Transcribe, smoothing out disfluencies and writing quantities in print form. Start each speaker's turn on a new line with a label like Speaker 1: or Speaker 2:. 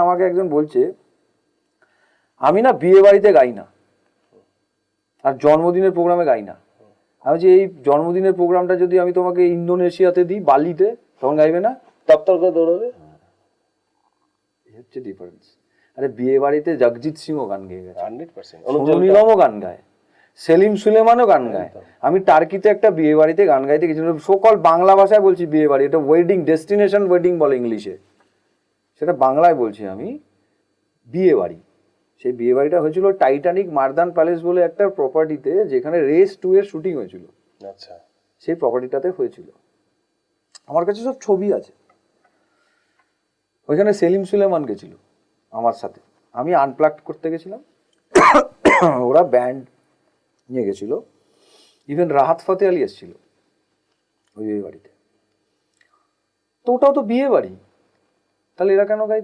Speaker 1: আমাকে একজন বলছে আমি না বিয়ে বাড়িতে গাই না আর জন্মদিনের প্রোগ্রামে গাই না। আমি যে এই জন্মদিনের প্রোগ্রামটা যদি আমি তোমাকে ইন্দোনেশিয়াতে দিই, বালিতে, তখন গাইবে না?
Speaker 2: তপ্তর করে দৌড়াবে।
Speaker 1: এই হচ্ছে ডিফারেন্স। আরে বিয়ে বাড়িতে জগজিৎ সিংও গান গেয়ে গেছে,
Speaker 2: 100%।
Speaker 1: সোনু নিগমও গান গায়, সেলিম সুলেমানও গান গায়। আমি টার্কিতে একটা বিয়ে বাড়িতে গান গাইতে গেছিলাম, সকল বাংলা ভাষায় বলছি বিয়ে বাড়ি, এটা ওয়েডিং ডেস্টিনেশন ওয়েডিং বলে ইংলিশে, সেটা বাংলায় বলছি আমি, বিয়ে বাড়ি। সেই বিয়ে বাড়িটা হয়েছিল টাইটানিক মারদান প্যালেস বলে একটা প্রপার্টিতে, যেখানে রেস 2 এর শুটিং হয়েছিল।
Speaker 2: আচ্ছা,
Speaker 1: সেই প্রপার্টিটাতে হয়েছিল। আমার কাছে সব ছবি আছে। ওইখানে সেলিম সুলেমান গেছিল আমার সাথে, আমি আনপ্লাগড করতে গেছিলাম, ওরা ব্যান্ড নিয়ে গেছিল, ইভেন রাহাত ফতে আলী এসেছিল ওই বিয়ে বাড়িতে। তো ওটাও তো বিয়ে বাড়ি, তাহলে এরা কেন গাই?